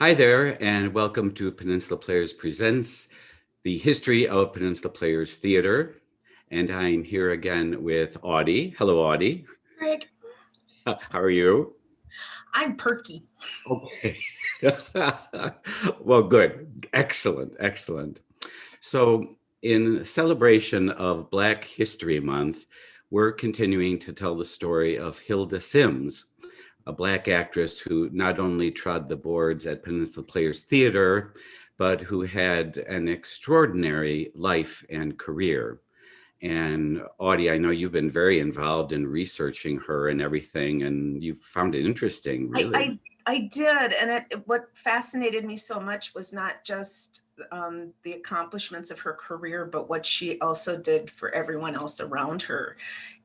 Hi there, and welcome to Peninsula Players Presents, the history of Peninsula Players Theater. And I'm here again with Audie. Hello, Audie. Greg, How are you? I'm perky. Okay. Well, good. Excellent, excellent. So, in celebration of Black History Month, we're continuing to tell the story of Hilda Simms, a Black actress who not only trod the boards at Peninsula Players Theater, but who had an extraordinary life and career. And Audie, I know you've been very involved in researching her and everything, and you found it interesting, I, really. I, I did, and what fascinated me so much was not just the accomplishments of her career, but what she also did for everyone else around her.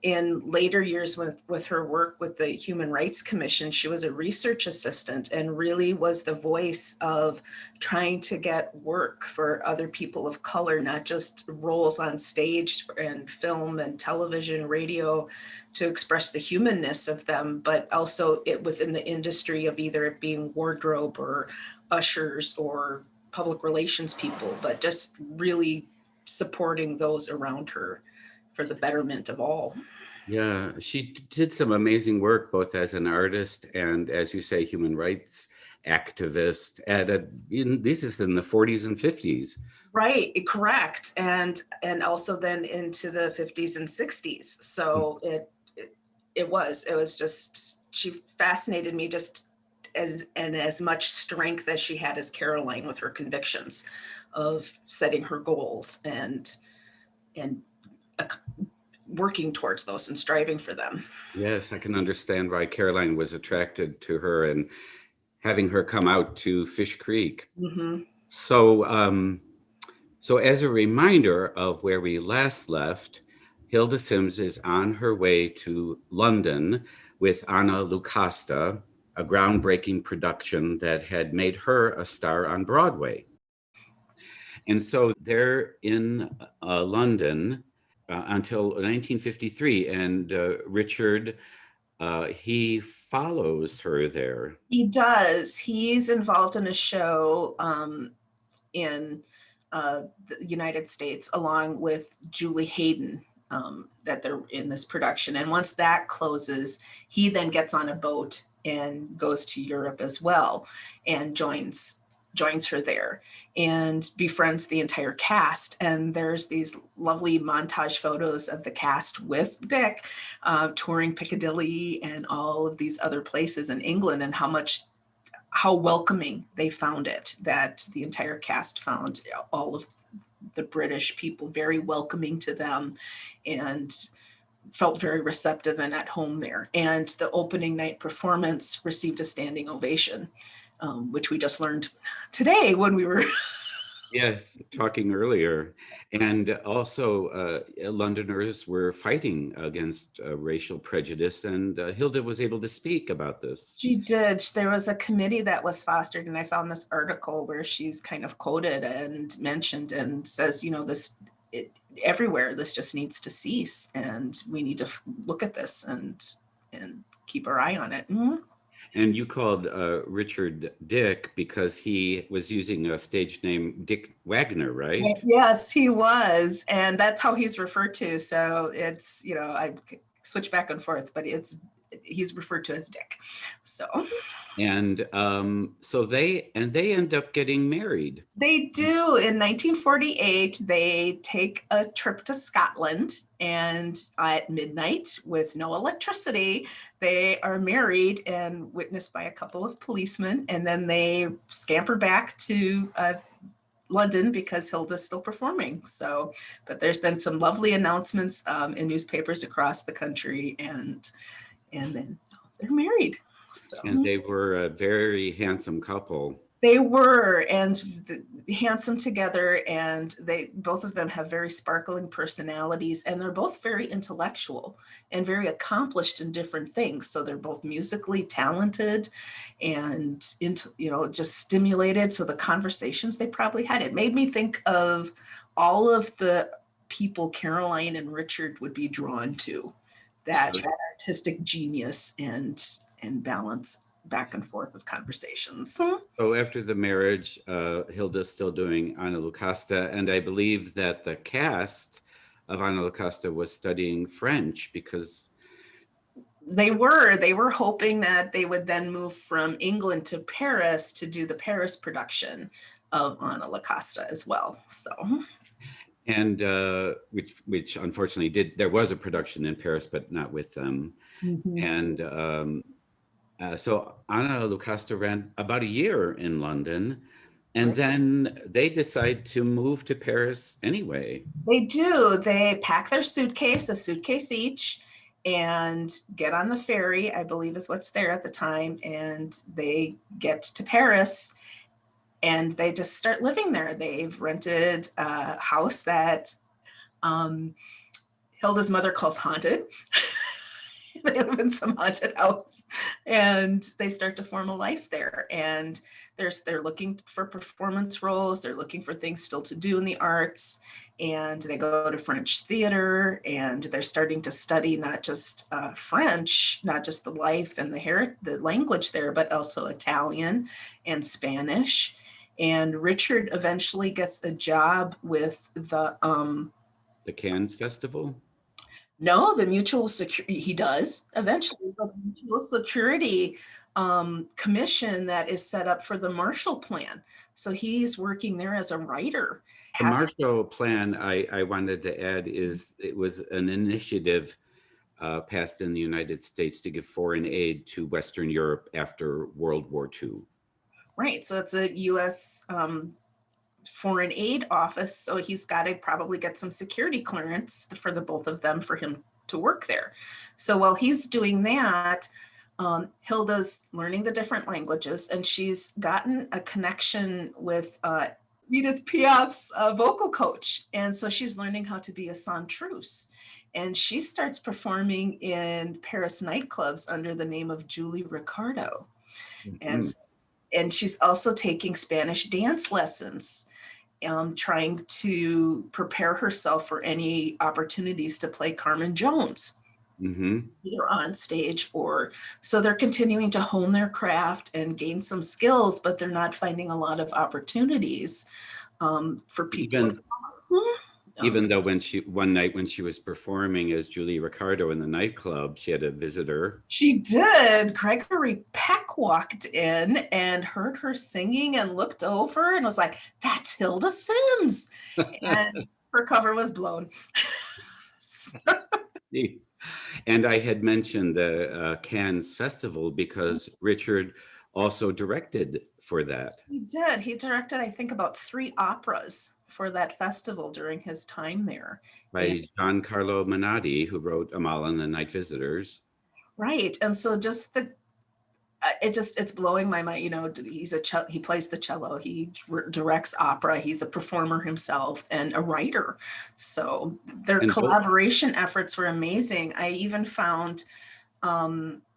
In later years, with her work with the Human Rights Commission, she was a research assistant and really was the voice of trying to get work for other people of color, not just roles on stage and film and television, radio, to express the humanness of them, but also it within the industry of either it being wardrobe or ushers or public relations people, but just really supporting those around her for the betterment of all. Yeah, she did some amazing work both as an artist and, as you say, human rights activist. This is in the 40s and 50s. Right, correct, and also then into the 50s and 60s. So it was just, she fascinated me just as much strength as she had as Caroline with her convictions of setting her goals and uh, working towards those and striving for them. Yes, I can understand why Caroline was attracted to her and having her come out to Fish Creek. Mm-hmm. So, so as a reminder of where we last left, Hilda Simms is on her way to London with Anna Lucasta, a groundbreaking production that had made her a star on Broadway. And so they're in London until 1953, and Richard, he follows her there. He does. He's involved in a show in the United States along with Julie Hayden, that they're in this production. And once that closes, he then gets on a boat and goes to Europe as well and joins her there and befriends the entire cast. And there's these lovely montage photos of the cast with Dick touring Piccadilly and all of these other places in England, and how welcoming they found it, that the entire cast found all of the British people very welcoming to them and felt very receptive and at home there. And the opening night performance received a standing ovation, which we just learned today when we were. Yes, talking earlier. And also, Londoners were fighting against racial prejudice, and Hilda was able to speak about this. She did. There was a committee that was fostered, and I found this article where she's kind of quoted and mentioned and says, this everywhere, this just needs to cease, and we need to look at this and keep our eye on it. Mm-hmm. And you called Richard Dick because he was using a stage name Dick Wagner, right? Yes, he was, and that's how he's referred to. So it's, I switch back and forth, but he's referred to as Dick. So. And so they end up getting married. They do. In 1948, they take a trip to Scotland, and at midnight, with no electricity, they are married and witnessed by a couple of policemen. And then they scamper back to London because Hilda's still performing. So, but there's been some lovely announcements in newspapers across the country, and then they're married. So. And they were a very handsome couple. They were, and handsome together, and both of them have very sparkling personalities, and they're both very intellectual and very accomplished in different things. So they're both musically talented and just stimulated. So the conversations they probably had, it made me think of all of the people Caroline and Richard would be drawn to, that artistic genius and balance. back and forth of conversations. So after the marriage, Hilda's still doing Ana Lucasta, and I believe that the cast of Ana Lucasta was studying French because they were hoping that they would then move from England to Paris to do the Paris production of Ana Lucasta as well. So, and which unfortunately there was a production in Paris, but not with them. And so Ana Lucasta ran about a year in London, and then they decide to move to Paris anyway. They do. They pack their suitcase, a suitcase each, and get on the ferry, I believe is what's there at the time, and they get to Paris and they just start living there. They've rented a house that Hilda's mother calls haunted. They live in some haunted house and they start to form a life there. And they're looking for performance roles. They're looking for things still to do in the arts. And they go to French theater and they're starting to study not just French, not just the life and the language there, but also Italian and Spanish. And Richard eventually gets a job with the Cannes Festival. No, the Mutual Security, he does eventually, but the Mutual Security Commission that is set up for the Marshall Plan. So he's working there as a writer. The Marshall Plan, I wanted to add, it was an initiative passed in the United States to give foreign aid to Western Europe after World War II. Right, so it's a U.S. Foreign Aid Office, so he's got to probably get some security clearance for the both of them for him to work there. So while he's doing that, Hilda's learning the different languages, and she's gotten a connection with Edith Piaf's vocal coach, and so she's learning how to be a chanteuse, and she starts performing in Paris nightclubs under the name of Julie Ricardo. And she's also taking Spanish dance lessons, trying to prepare herself for any opportunities to play Carmen Jones, either on stage or, so they're continuing to hone their craft and gain some skills, but they're not finding a lot of opportunities for people. Even though one night when she was performing as Julie Ricardo in the nightclub, she had a visitor. She did. Gregory Peck walked in and heard her singing and looked over and was like, "That's Hilda Simms." And her cover was blown. And I had mentioned the Cannes Festival because Richard also directed for that. He did. He directed, I think, about 3 operas for that festival during his time there. By Giancarlo Menotti, who wrote Amal and the Night Visitors. Right. And so just it's blowing my mind. You know, he plays the cello, he directs opera, he's a performer himself and a writer. So their collaboration efforts were amazing. I even found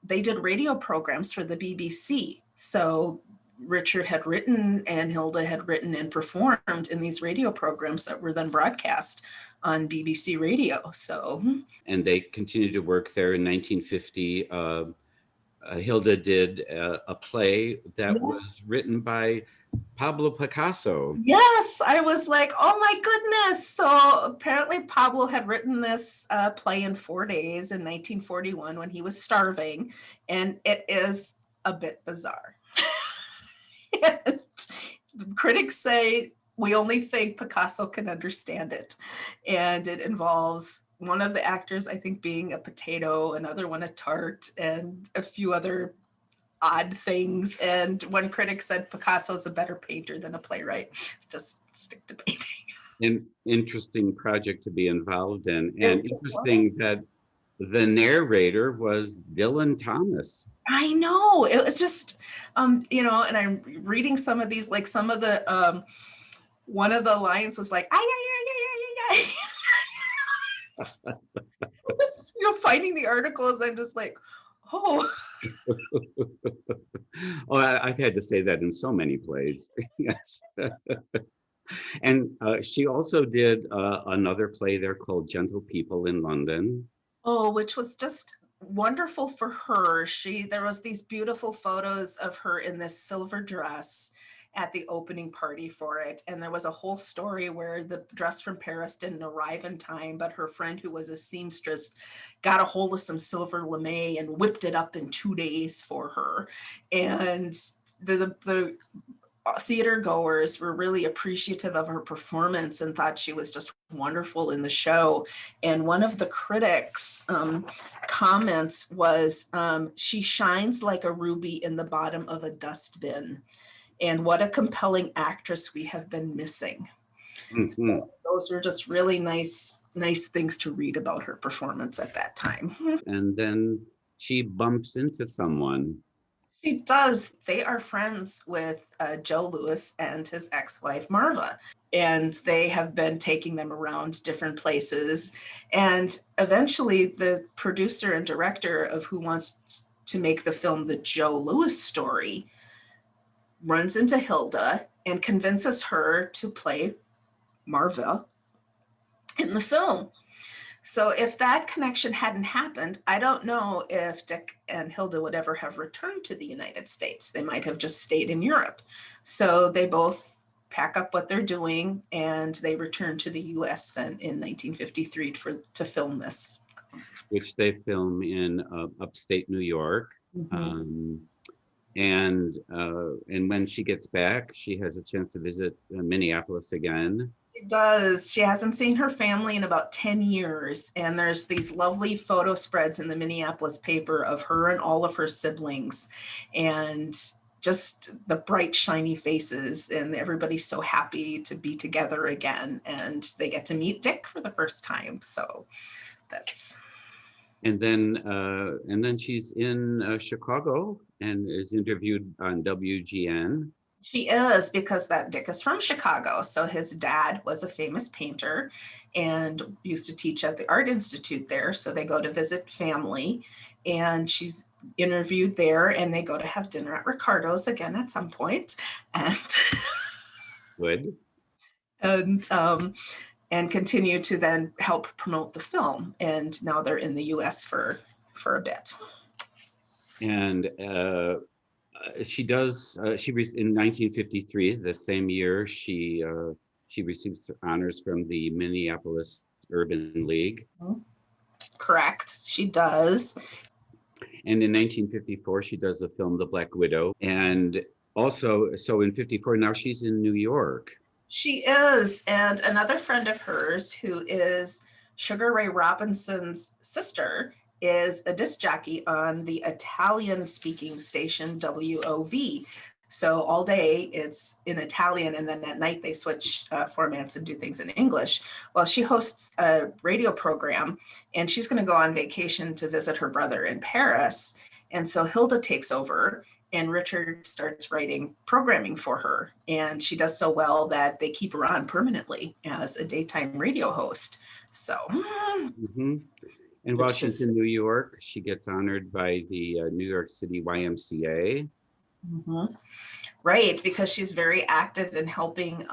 they did radio programs for the BBC. So Richard had written and Hilda had written and performed in these radio programs that were then broadcast on BBC radio. So, and they continued to work there in 1950. Hilda did a play that was written by Pablo Picasso. Yes, I was like, oh my goodness. So apparently Pablo had written this play in 4 days in 1941 when he was starving, and it is a bit bizarre. And critics say we only think Picasso can understand it. And it involves one of the actors, I think, being a potato, another one a tart, and a few other odd things. And one critic said Picasso's a better painter than a playwright. Just stick to painting. An interesting project to be involved in. And interesting that the narrator was Dylan Thomas. I know. It was just, you know, and I'm reading some of these, like some of the, one of the lines was like, you know, finding the articles, I'm just like, oh. Oh, I've had to say that in so many plays. Yes. And she also did another play there called Gentle People in London. Oh, which was just wonderful for her. There was these beautiful photos of her in this silver dress at the opening party for it. And there was a whole story where the dress from Paris didn't arrive in time, but her friend who was a seamstress got a hold of some silver lame and whipped it up in 2 days for her. And the theater goers were really appreciative of her performance and thought she was just wonderful in the show. And one of the critics' comments was, she shines like a ruby in the bottom of a dustbin. And what a compelling actress we have been missing. Mhm. So those were just really nice things to read about her performance at that time. And then she bumps into someone. She does. They are friends with Joe Lewis and his ex-wife Marva, and they have been taking them around different places. And eventually, the producer and director of Who Wants to Make the Film the Joe Lewis Story runs into Hilda and convinces her to play Marva in the film. So if that connection hadn't happened, I don't know if Dick and Hilda would ever have returned to the United States. They might have just stayed in Europe. So they both pack up what they're doing and they return to the US then in 1953 to film this. Which they film in upstate New York. Mm-hmm. And when she gets back, she has a chance to visit Minneapolis again. She does. She hasn't seen her family in about 10 years. And there's these lovely photo spreads in the Minneapolis paper of her and all of her siblings and just the bright, shiny faces. And everybody's so happy to be together again. And they get to meet Dick for the first time. So that's. And then she's in Chicago and is interviewed on WGN. She is, because that Dick is from Chicago. So his dad was a famous painter and used to teach at the Art Institute there. So they go to visit family and she's interviewed there and they go to have dinner at Ricardo's again at some point. And Good. And continue to then help promote the film. And now they're in the US for a bit. And she does. In 1953, the same year, she receives honors from the Minneapolis Urban League. Correct, she does. And in 1954, she does the film The Black Widow. And also, so in 54, now she's in New York. She is. And another friend of hers, who is Sugar Ray Robinson's sister, is a disc jockey on the Italian-speaking station WOV. So all day it's in Italian, and then at night they switch formats and do things in English. Well, she hosts a radio program, and she's going to go on vacation to visit her brother in Paris. And so Hilda takes over, and Richard starts writing programming for her. And she does so well that they keep her on permanently as a daytime radio host. So. Mm-hmm. And while she's in New York, she gets honored by the New York City YMCA. Mm-hmm. Right, because she's very active in helping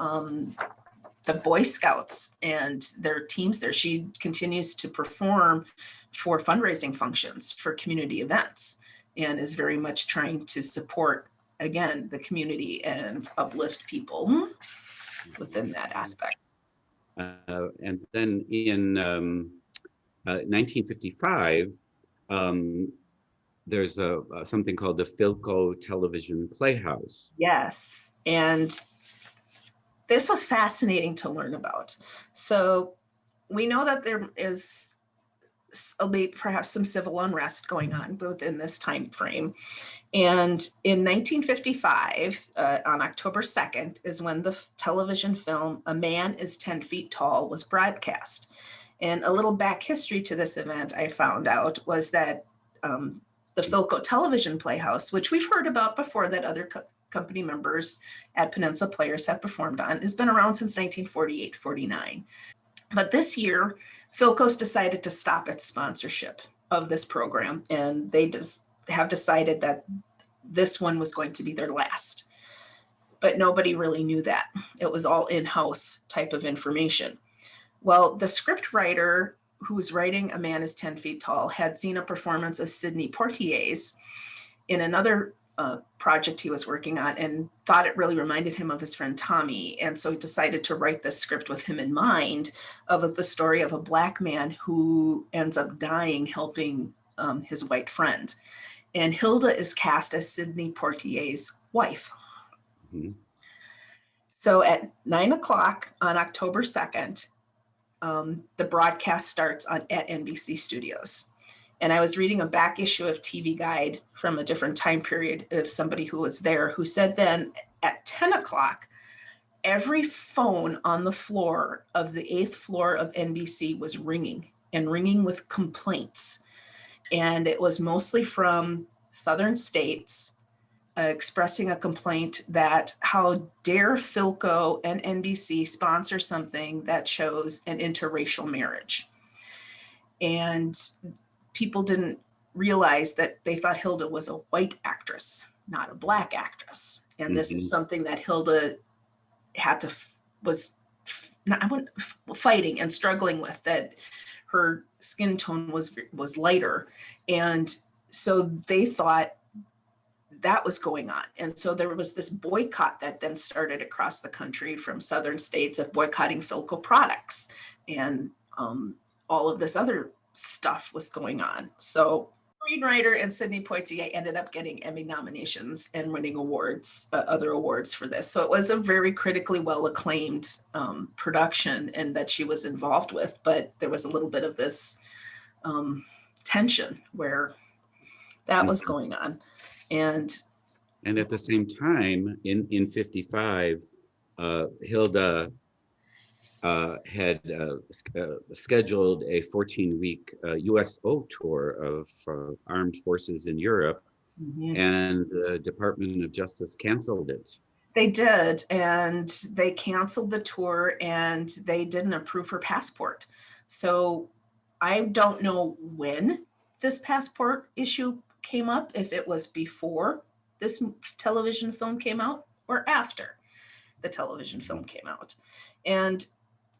the Boy Scouts and their teams there. She continues to perform for fundraising functions for community events and is very much trying to support, again, the community and uplift people within that aspect. And then in 1955, there's something called the Philco Television Playhouse. Yes, and this was fascinating to learn about. So we know that there is perhaps some civil unrest going on within this time frame. And in 1955, on October 2nd, is when the television film A Man is 10 Feet Tall was broadcast. And a little back history to this event I found out was that the Philco Television Playhouse, which we've heard about before that other company members at Peninsula Players have performed on, has been around since 1948-49. But this year, Philco's decided to stop its sponsorship of this program, and they have decided that this one was going to be their last. But nobody really knew that. It was all in-house type of information. Well, the script writer who's writing A Man is 10 Feet Tall, had seen a performance of Sidney Poitier's in another project he was working on and thought it really reminded him of his friend Tommy. And so he decided to write this script with him in mind of the story of a Black man who ends up dying helping his white friend. And Hilda is cast as Sidney Poitier's wife. Mm-hmm. So at 9 o'clock on October 2nd, the broadcast starts at NBC Studios. And I was reading a back issue of TV Guide from a different time period of somebody who was there who said then at 10 o'clock, every phone on the floor of the 8th floor of NBC was ringing and ringing with complaints. And it was mostly from southern states expressing a complaint that how dare Philco and NBC sponsor something that shows an interracial marriage. And people didn't realize that they thought Hilda was a white actress, not a Black actress. And this is something that Hilda had to, fighting and struggling with, that her skin tone was lighter. And so they thought that was going on. And so there was this boycott that then started across the country from southern states of boycotting Philco products. And all of this other stuff was going on. So screenwriter and Sidney Poitier ended up getting Emmy nominations and winning awards, other awards for this. So it was a very critically well acclaimed production and that she was involved with, but there was a little bit of this tension where that was going on. And at the same time, in 55, Hilda had scheduled a 14-week USO tour of armed forces in Europe, and the Department of Justice canceled it. They did, and they canceled the tour, and they didn't approve her passport. So I don't know when this passport issue came up, if it was before this television film came out or after the television film came out. And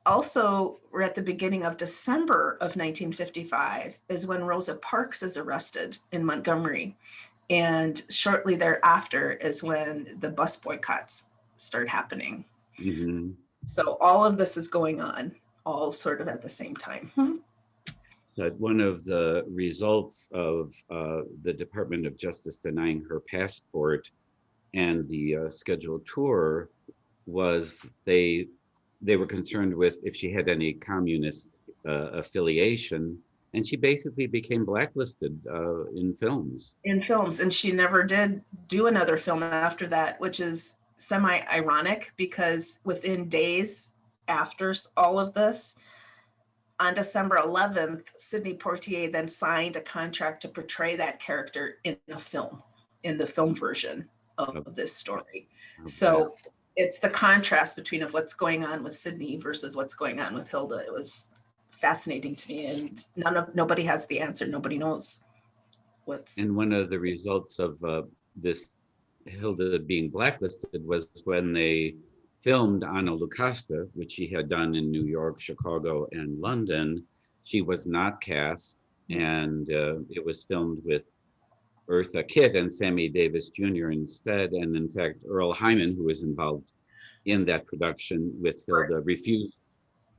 also, we're at the beginning of December of 1955 is when Rosa Parks is arrested in Montgomery. And shortly thereafter is when the bus boycotts start happening. Mm-hmm. So all of this is going on, all sort of at the same time. That one of the results of the Department of Justice denying her passport and the scheduled tour was they were concerned with if she had any communist affiliation, and she basically became blacklisted in films. And she never did do another film after that, which is semi-ironic because within days after all of this, on December 11th, Sidney Poitier then signed a contract to portray that character in a film, in the film version of this story. So it's the contrast between of what's going on with Sidney versus what's going on with Hilda. It was fascinating to me, and nobody has the answer. Nobody knows what's. And one of the results of this Hilda being blacklisted was when they filmed Ana Lucasta, which she had done in New York, Chicago, and London. She was not cast, and it was filmed with Eartha Kitt and Sammy Davis Jr. instead. And in fact, Earl Hyman, who was involved in that production with Hilda, refused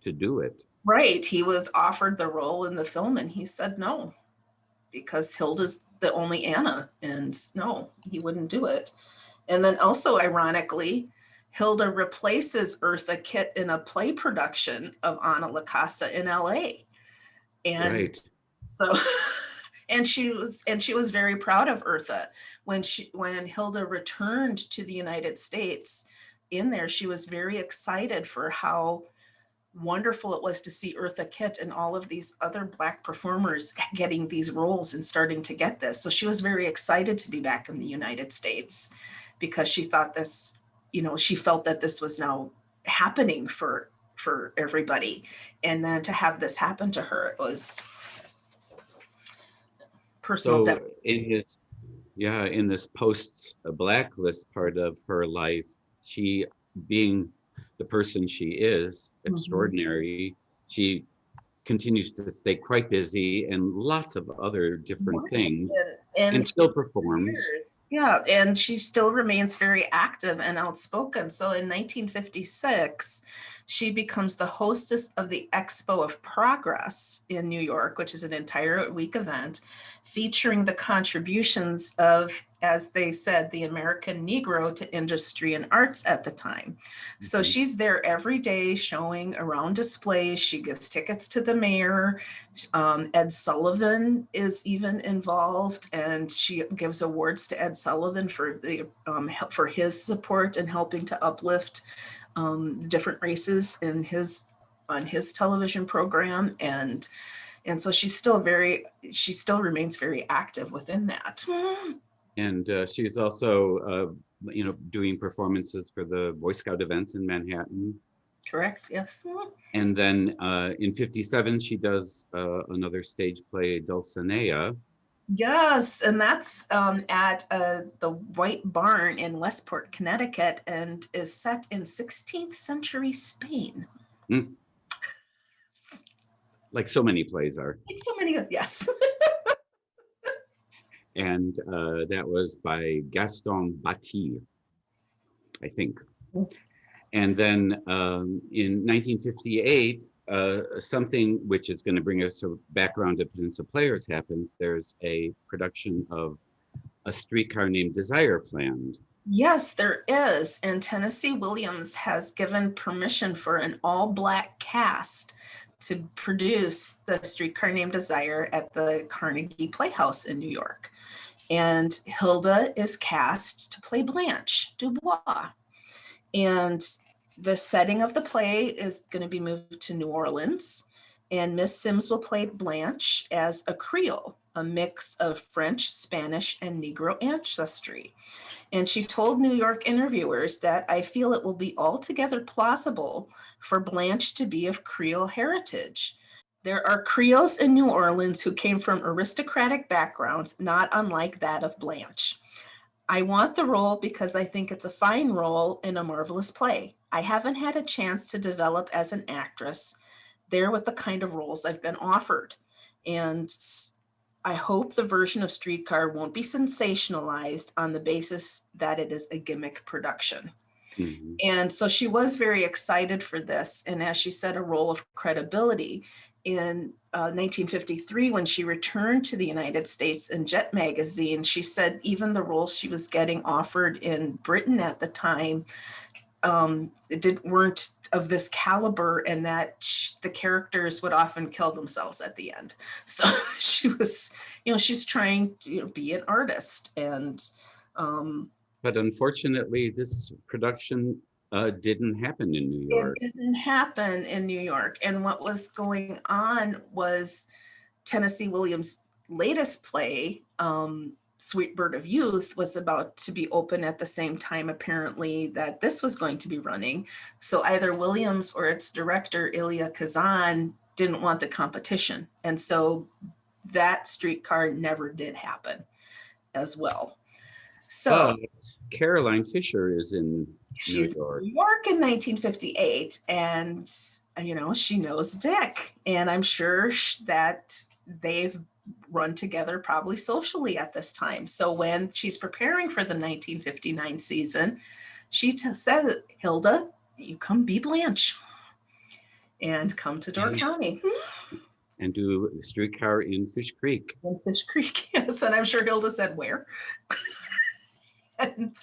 to do it. Right. He was offered the role in the film, and he said no, because Hilda's the only Anna, and no, he wouldn't do it. And then also, ironically, Hilda replaces Eartha Kitt in a play production of Ana Lucasta in LA. And right. So, and she was very proud of Eartha. When Hilda returned to the United States in there, she was very excited for how wonderful it was to see Eartha Kitt and all of these other Black performers getting these roles and starting to get this. So she was very excited to be back in the United States because she thought this, she felt that this was now happening for everybody. And then to have this happen to her, it was personal. So in this post-blacklist part of her life, she, being the person she is, extraordinary, she continues to stay quite busy and lots of other different things, and she- still performs. Yeah, and she still remains very active and outspoken. So in 1956, she becomes the hostess of the Expo of Progress in New York, which is an entire week event featuring the contributions of, as they said, the American Negro to industry and arts at the time. So Mhm. she's there every day showing around displays. She gives tickets to the mayor. Ed Sullivan is even involved, and she gives awards to Ed Sullivan for for his support and helping to uplift different races in his on his television program, and so she still remains very active within that. And she's also, doing performances for the Boy Scout events in Manhattan. Correct. Yes. And then in 57, she does another stage play, Dulcinea. Yes, and that's at the White Barn in Westport, Connecticut, and is set in 16th century Spain. Mm. Like so many plays are. Like so many, yes. And that was by Gaston Batti, I think. And then in 1958, something which is going to bring us to background to Peninsula Players happens. There's a production of A Streetcar Named Desire planned. Yes, there is. And Tennessee Williams has given permission for an all-black cast to produce The Streetcar Named Desire at the Carnegie Playhouse in New York. And Hilda is cast to play Blanche Dubois. And the setting of the play is going to be moved to New Orleans. And Miss Simms will play Blanche as a Creole, a mix of French, Spanish, and Negro ancestry. And she told New York interviewers that I feel it will be altogether plausible for Blanche to be of Creole heritage. There are Creoles in New Orleans who came from aristocratic backgrounds, not unlike that of Blanche. I want the role because I think it's a fine role in a marvelous play. I haven't had a chance to develop as an actress there with the kind of roles I've been offered. And I hope the version of Streetcar won't be sensationalized on the basis that it is a gimmick production. Mm-hmm. And so she was very excited for this. And as she said, a role of credibility. In 1953, when she returned to the United States in Jet magazine, she said even the roles she was getting offered in Britain at the time weren't of this caliber, and that the characters would often kill themselves at the end. So she was, she's trying to be an artist. And but unfortunately, this production didn't happen in New York. It didn't happen in New York. And what was going on was Tennessee Williams' latest play, Sweet Bird of Youth, was about to be open at the same time, apparently, that this was going to be running. So either Williams or its director, Elia Kazan, didn't want the competition. And so that Streetcar never did happen as well. So but Caroline Fisher is in she's New York. in New York in 1958, and she knows Dick, and I'm sure that they've run together probably socially at this time. So when she's preparing for the 1959 season, she said, Hilda, you come be Blanche and come to Door County. And do Streetcar in Fish Creek. In Fish Creek, yes. And I'm sure Hilda said, where? And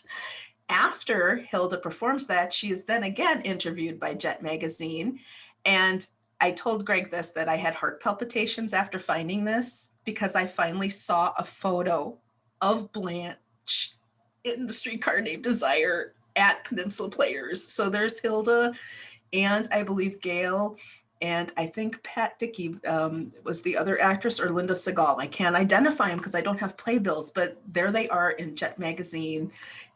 after Hilda performs that, she is then again interviewed by Jet magazine. And I told Greg that I had heart palpitations after finding this, because I finally saw a photo of Blanche in The Streetcar Named Desire at Peninsula Players. So there's Hilda, and I believe Gail, and I think Pat Dickey was the other actress, or Linda Segal. I can't identify them because I don't have playbills, but there they are in Jet magazine.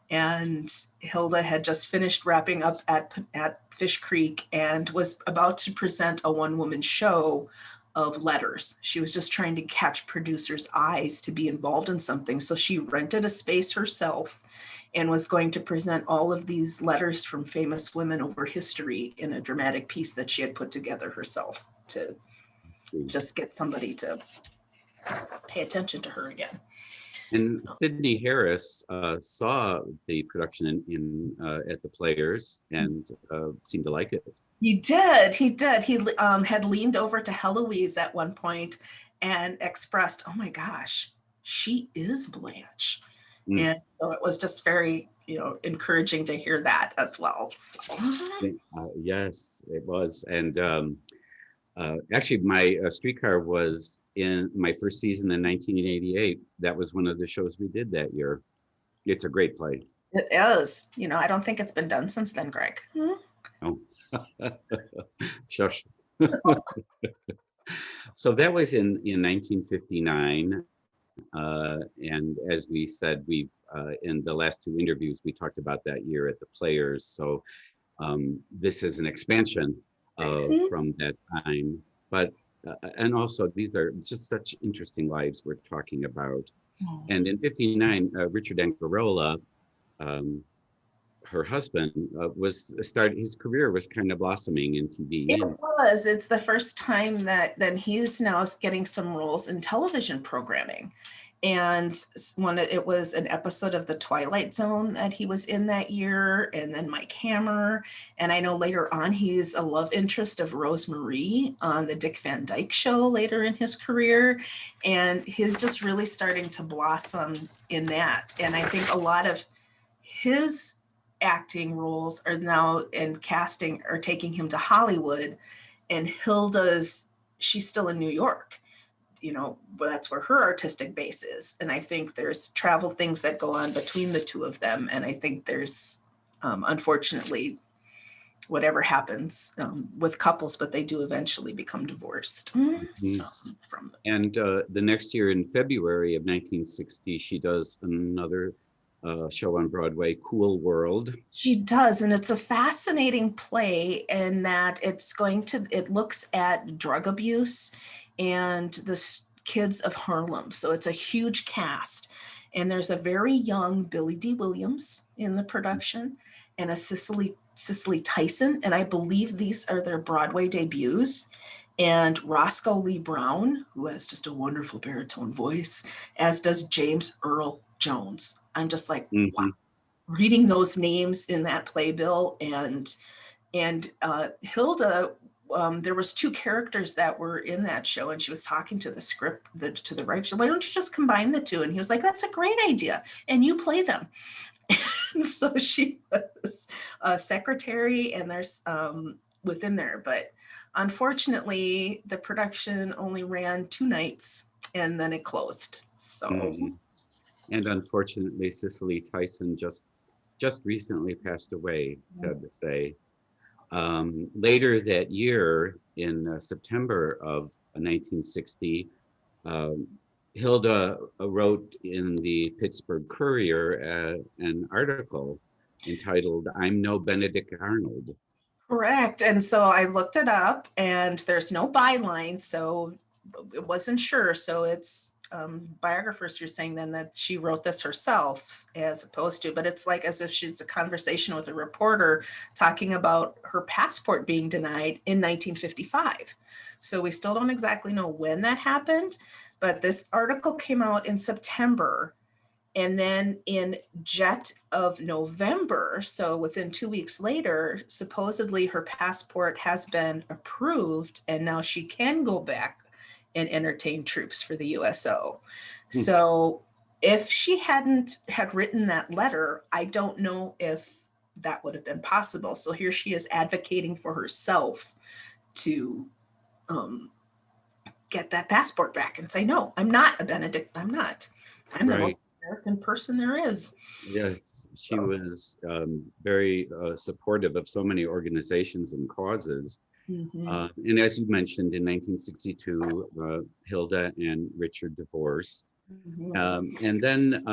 And Hilda had just finished wrapping up at Fish Creek and was about to present a one-woman show of letters. She was just trying to catch producers' eyes to be involved in something. So she rented a space herself and was going to present all of these letters from famous women over history in a dramatic piece that she had put together herself to just get somebody to pay attention to her again. And Sidney Harris saw the production at the Players and seemed to like it. He did. He had leaned over to Heloise at one point and expressed, "Oh my gosh, she is Blanche." And so it was just very, encouraging to hear that as well. So. Yes, it was. And actually, my Streetcar was in my first season in 1988. That was one of the shows we did that year. It's a great play. It is. I don't think it's been done since then, Greg. Oh. Shush. So that was in 1959. And as we said, we've in the last two interviews, we talked about that year at the Players. So this is an expansion from that time. But and also these are just such interesting lives we're talking about. And in 59, Richard Angarola, her husband, his career was kind of blossoming in TV. It was. It's the first time that then he's now getting some roles in television programming. And it was an episode of The Twilight Zone that he was in that year, and then Mike Hammer. And I know later on he's a love interest of Rose Marie on the Dick Van Dyke Show later in his career. And he's just really starting to blossom in that. And I think a lot of his acting roles are now in casting are taking him to Hollywood, and she's still in New York, but that's where her artistic base is. And I think there's travel things that go on between the two of them. And I think there's, unfortunately, whatever happens with couples, but they do eventually become divorced. And the next year in February of 1960, she does another show on Broadway, Cool World. She does, and it's a fascinating play in that it looks at drug abuse and the kids of Harlem. So it's a huge cast, and there's a very young Billy D. Williams in the production and a Cicely Tyson, and I believe these are their Broadway debuts. And Roscoe Lee Brown, who has just a wonderful baritone voice, as does James Earl Jones. I'm just like, wow, reading those names in that playbill. And Hilda, there was two characters that were in that show, and she was talking to to the writer. Why don't you just combine the two? And he was like, that's a great idea, and you play them. And so she was a secretary, and there's within there, but unfortunately the production only ran 2 nights and then it closed. So and unfortunately Cicely Tyson just recently passed away, sad to say. Later that year, in September of 1960, Hilda wrote in the Pittsburgh Courier an article entitled, "I'm No Benedict Arnold." Correct. And so I looked it up, and there's no byline, so it wasn't sure. So it's biographers are saying then that she wrote this herself as opposed to, but it's like as if she's a conversation with a reporter talking about her passport being denied in 1955. So we still don't exactly know when that happened, but this article came out in September. And then in Jet of November, so within 2 weeks later, supposedly her passport has been approved, and now she can go back and entertain troops for the USO. So if she hadn't had written that letter, I don't know if that would have been possible. So here she is advocating for herself to get that passport back and say, no, I'm not a Benedict. I'm not. I'm the most American person there is. Yes, she was very supportive of so many organizations and causes. And as you mentioned, in 1962, Hilda and Richard divorced. And then,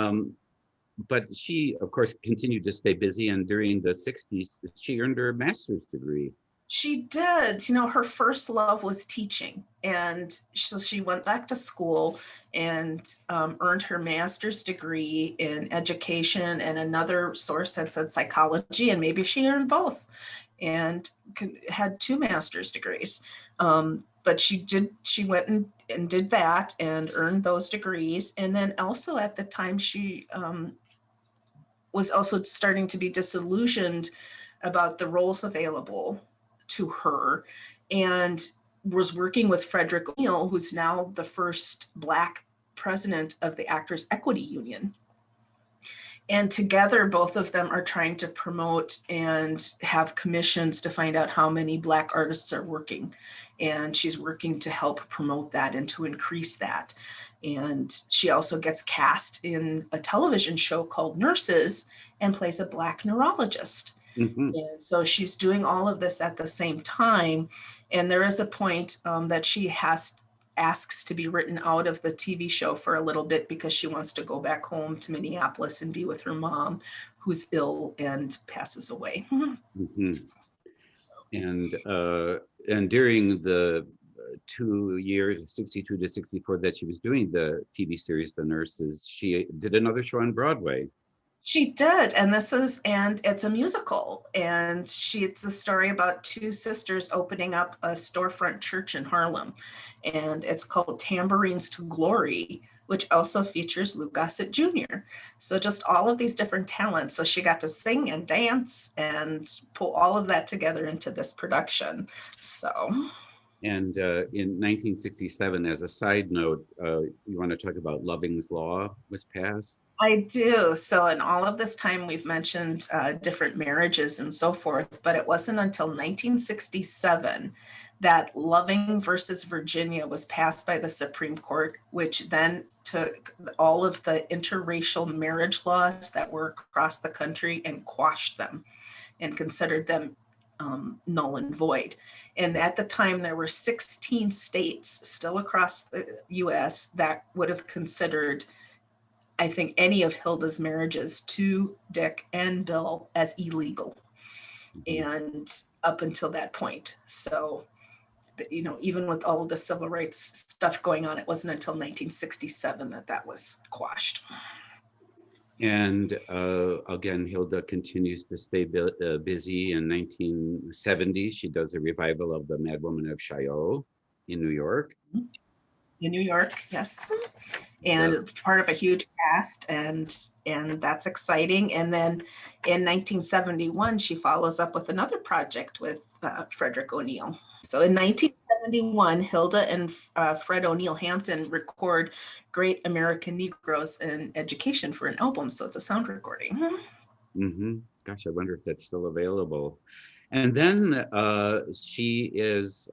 but she, of course, continued to stay busy. And during the 60s, she earned her master's degree. She did. You know, her first love was teaching. And so she went back to school and earned her master's degree in education, and another source that said psychology, and maybe she earned both and had 2 master's degrees. but she went and did that and earned those degrees. And then also at the time, she was also starting to be disillusioned about the roles available to her, and was working with Frederick O'Neill, who's now the first Black president of the Actors Equity Union. And together, both of them are trying to promote and have commissions to find out how many Black artists are working. And she's working to help promote that and to increase that. And she also gets cast in a television show called Nurses and plays a Black neurologist. Mm-hmm. And so she's doing all of this at the same time. And there is a point that she asks to be written out of the TV show for a little bit because she wants to go back home to Minneapolis and be with her mom, who's ill and passes away. Mm-hmm. And during the 2 years, 62 to 64, that she was doing the TV series, The Nurses, she did another show on Broadway. She did, and it's a musical, and it's a story about two sisters opening up a storefront church in Harlem, and it's called Tambourines to Glory, which also features Lou Gossett Jr. So just all of these different talents. So she got to sing and dance and pull all of that together into this production. So. And in 1967, as a side note, you want to talk about Loving's Law was passed? I do. So in all of this time, we've mentioned different marriages and so forth, but it wasn't until 1967 that Loving versus Virginia was passed by the Supreme Court, which then took all of the interracial marriage laws that were across the country and quashed them and considered them null and void. And at the time, there were 16 states still across the US that would have considered, I think, any of Hilda's marriages to Dick and Bill as illegal. And up until that point. So, even with all of the civil rights stuff going on, it wasn't until 1967 that was quashed. And again, Hilda continues to stay busy. In 1970, she does a revival of The Mad Woman of Chaillot in New York. In New York, yes. And part of a huge cast, and that's exciting. And then in 1971, she follows up with another project with Frederick O'Neill. So in 1971, Hilda and Fred O'Neill Hampton record Great American Negroes in Education for an album. So it's a sound recording. Mm-hmm. Gosh, I wonder if that's still available. And then she is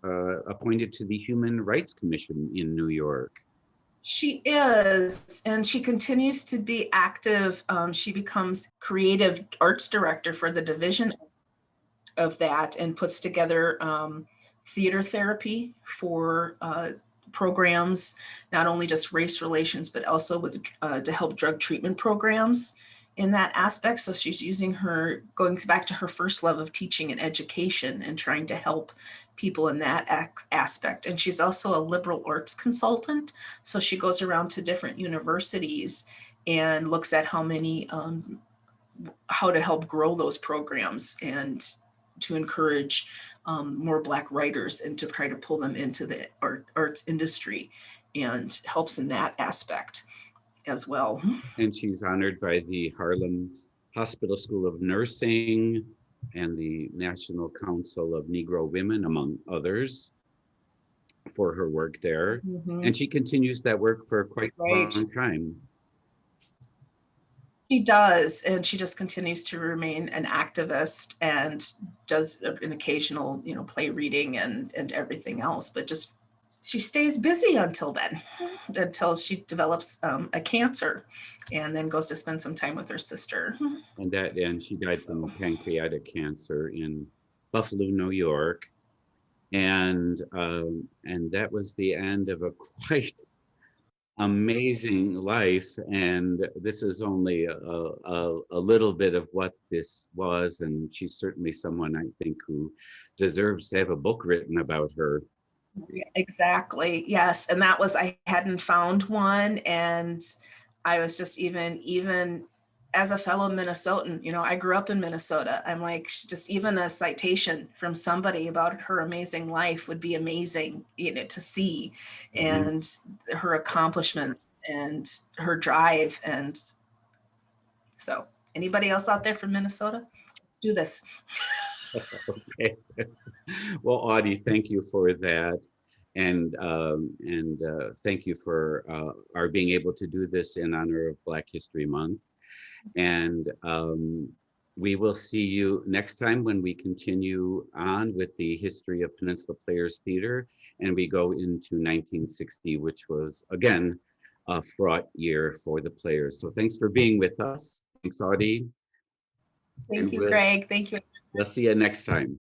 appointed to the Human Rights Commission in New York. She is, and she continues to be active. She becomes creative arts director for the division of that and puts together theater therapy for programs, not only just race relations, but also with to help drug treatment programs in that aspect. So she's using going back to her first love of teaching and education and trying to help people in that aspect. And she's also a liberal arts consultant. So she goes around to different universities and looks at how to help grow those programs and to encourage more Black writers and to try to pull them into the arts industry, and helps in that aspect as well. And she's honored by the Harlem Hospital School of Nursing and the National Council of Negro Women, among others, for her work there. Mm-hmm. And she continues that work for quite a long time. She does, and she just continues to remain an activist and does an occasional, play reading and everything else, but just she stays busy until then, until she develops a cancer and then goes to spend some time with her sister. And she died from pancreatic cancer in Buffalo, New York. And that was the end of a quite amazing life. And this is only a little bit of what this was. And she's certainly someone, I think, who deserves to have a book written about her. Exactly. Yes. And that was, I hadn't found one. And I was just even as a fellow Minnesotan, you know, I grew up in Minnesota. I'm like, just even a citation from somebody about her amazing life would be amazing, you know, to see, Mhm. and her accomplishments and her drive. And so, anybody else out there from Minnesota? Let's do this. Okay. Well, Audie, thank you for that. And thank you for our being able to do this in honor of Black History Month. And we will see you next time when we continue on with the history of Peninsula Players Theater. And we go into 1960, which was, again, a fraught year for the players. So thanks for being with us. Thanks, Audie. Thank And you, Greg. Thank you. we'll see you next time.